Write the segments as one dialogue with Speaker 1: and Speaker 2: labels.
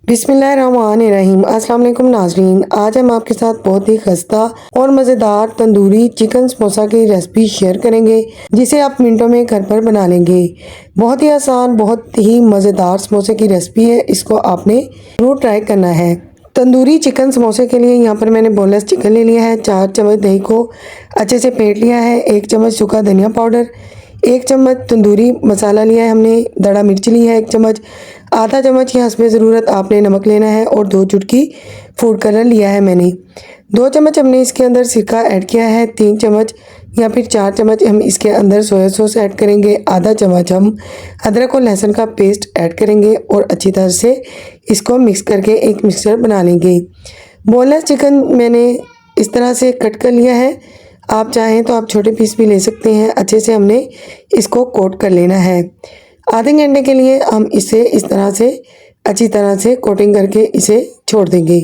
Speaker 1: बिस्मिल्लाहिर्रहमानिर्रहीम। अस्सलाम वालेकुम नाज़रीन, आज हम आपके साथ बहुत ही खस्ता और मज़ेदार तंदूरी चिकन समोसा की रेसिपी शेयर करेंगे, जिसे आप मिनटों में घर पर बना लेंगे। बहुत ही आसान, बहुत ही मज़ेदार समोसे की रेसिपी है। इसको आपने ज़रूर ट्राई करना है। तंदूरी चिकन समोसे के लिए यहाँ पर मैंने बोनलेस चिकन ले लिया है। 4 चम्मच दही को अच्छे से फेंट लिया है। 1 चम्मच सूखा धनिया पाउडर, 1 चम्मच तंदूरी मसाला लिया है हमने। दड़ा मिर्च ली है 1 चम्मच, आधा चम्मच की हस्बे ज़रूरत आपने नमक लेना है और 2 चुटकी फूड कलर लिया है मैंने। 2 चम्मच हमने इसके अंदर सिरका ऐड किया है। 3 चम्मच या फिर 4 चम्मच हम इसके अंदर सोया सॉस ऐड करेंगे। आधा चम्मच हम अदरक और लहसुन का पेस्ट ऐड करेंगे और अच्छी तरह से इसको मिक्स करके एक मिक्सचर बना लेंगे। बोनलेस चिकन मैंने इस तरह से कट कर लिया है। आप चाहें तो आप छोटे पीस भी ले सकते हैं। अच्छे से हमने इसको कोट कर लेना है। आधे घंटे के लिए हम इसे इस तरह से अच्छी तरह से कोटिंग करके इसे छोड़ देंगे।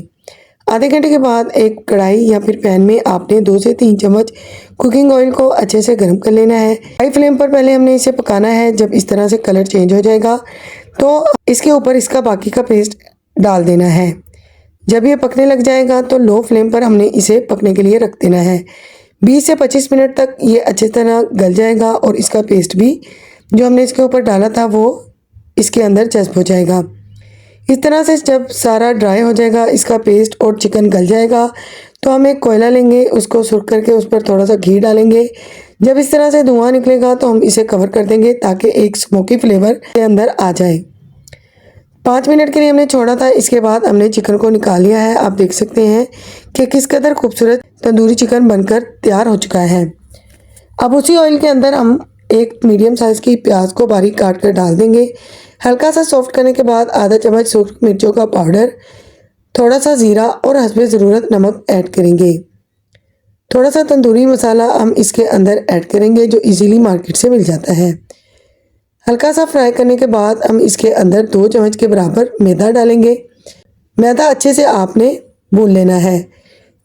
Speaker 1: आधे घंटे के बाद एक कढ़ाई या फिर पैन में आपने 2 से 3 चम्मच कुकिंग ऑयल को अच्छे से गर्म कर लेना है। हाई फ्लेम पर पहले हमने इसे पकाना है। जब इस तरह से कलर चेंज हो जाएगा तो इसके ऊपर इसका बाकी का पेस्ट डाल देना है। जब ये पकने लग जाएगा तो लो फ्लेम पर हमने इसे पकने के लिए रख देना है। 20 से 25 मिनट तक ये अच्छी तरह गल जाएगा और इसका पेस्ट भी जो हमने इसके ऊपर डाला था वो इसके अंदर जज्ब हो जाएगा। इस तरह से जब सारा ड्राई हो जाएगा, इसका पेस्ट और चिकन गल जाएगा, तो हम एक कोयला लेंगे, उसको सुर्ख करके उस पर थोड़ा सा घी डालेंगे। जब इस तरह से धुआं निकलेगा तो हम इसे कवर कर देंगे ताकि एक स्मोकी फ्लेवर के अंदर आ जाए। 5 मिनट के लिए हमने छोड़ा था। इसके बाद हमने चिकन को निकाल लिया है। आप देख सकते हैं कि किस कदर खूबसूरत तंदूरी चिकन बनकर तैयार हो चुका है। अब उसी ऑयल के अंदर हम एक मीडियम साइज़ की प्याज को बारीक काट कर डाल देंगे। हल्का सा सॉफ्ट करने के बाद आधा चम्मच सूखी मिर्चों का पाउडर, थोड़ा सा ज़ीरा और हस्बे ज़रूरत नमक ऐड करेंगे। थोड़ा सा तंदूरी मसाला हम इसके अंदर ऐड करेंगे जो इजीली मार्केट से मिल जाता है। हल्का सा फ्राई करने के बाद हम इसके अंदर 2 चम्मच के बराबर मैदा डालेंगे। मैदा अच्छे से आपने भून लेना है।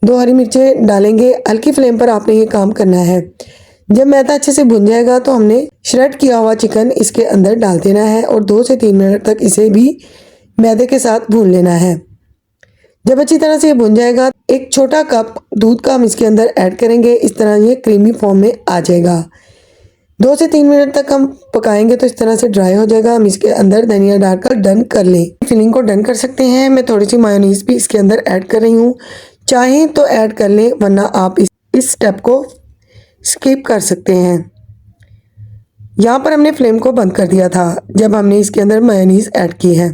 Speaker 1: 2 हरी मिर्चें डालेंगे। हल्की फ्लेम पर आपने ये काम करना है। जब मैदा अच्छे से भुन जाएगा तो हमने श्रेड किया हुआ चिकन इसके अंदर डाल देना है और 2 से 3 मिनट तक इसे भी मैदे के साथ भून लेना है। जब अच्छी तरह से ये भुन जाएगा, एक छोटा कप दूध का हम इसके अंदर ऐड करेंगे। इस तरह ये क्रीमी फॉर्म में आ जाएगा। 2 से 3 मिनट तक हम पकाएंगे तो इस तरह से ड्राई हो जाएगा। हम इसके अंदर धनिया डालकर डन कर लें। फिलिंग को डन कर सकते हैं। मैं थोड़ी सी मायोनीज भी इसके अंदर ऐड कर रही हूँ। चाहें तो ऐड कर लें, वरना आप इस स्टेप को स्किप कर सकते हैं। यहाँ पर हमने फ्लेम को बंद कर दिया था जब हमने इसके अंदर मेयोनीज ऐड की है।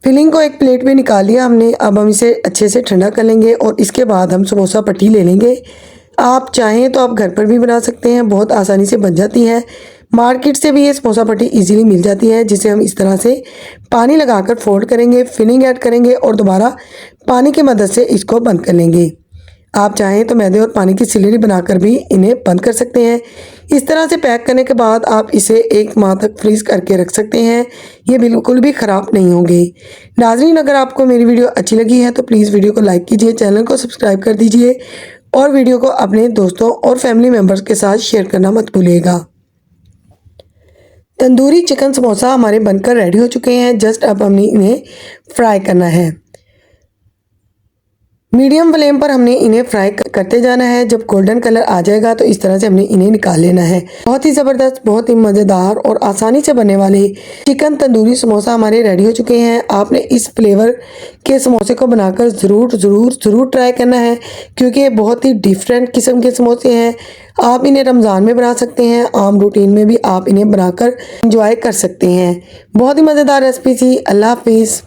Speaker 1: फिलिंग को एक प्लेट में निकाल लिया हमने। अब हम इसे अच्छे से ठंडा कर लेंगे और इसके बाद हम समोसा पट्टी ले लेंगे। आप चाहें तो आप घर पर भी बना सकते हैं, बहुत आसानी से बन जाती है। मार्केट से भी ये समोसा पट्टी इजीली मिल जाती है, जिसे हम इस तरह से पानी लगाकर फोल्ड करेंगे, फिलिंग ऐड करेंगे और दोबारा पानी की मदद से इसको बंद कर लेंगे। आप चाहें तो मैदे और पानी की सिल्ली बनाकर भी इन्हें बंद कर सकते हैं। इस तरह से पैक करने के बाद आप इसे 1 माह तक फ्रीज करके रख सकते हैं। ये बिल्कुल भी ख़राब नहीं होंगे। नाज़रीन, अगर आपको मेरी वीडियो अच्छी लगी है तो प्लीज़ वीडियो को लाइक कीजिए, चैनल को सब्सक्राइब कर दीजिए और वीडियो को अपने दोस्तों और फैमिली मेम्बर्स के साथ शेयर करना मत भूलिएगा। तंदूरी चिकन समोसा हमारे बनकर रेडी हो चुके हैं। जस्ट अब हमने इन्हें फ्राई करना है। मीडियम फ्लेम पर हमने इन्हें फ्राई करते जाना है। जब गोल्डन कलर आ जाएगा तो इस तरह से हमने इन्हें निकाल लेना है। बहुत ही ज़बरदस्त, बहुत ही मज़ेदार और आसानी से बनने वाले चिकन तंदूरी समोसा हमारे रेडी हो चुके हैं। आपने इस फ्लेवर के समोसे को बनाकर ज़रूर ट्राई करना है, क्योंकि ये बहुत ही डिफरेंट किस्म के समोसे हैं। आप इन्हें रमज़ान में बना सकते हैं, आम रूटीन में भी आप इन्हें बनाकर इंजॉय कर सकते हैं। बहुत ही मज़ेदार रेसिपी थी। अल्लाह हाफिज़।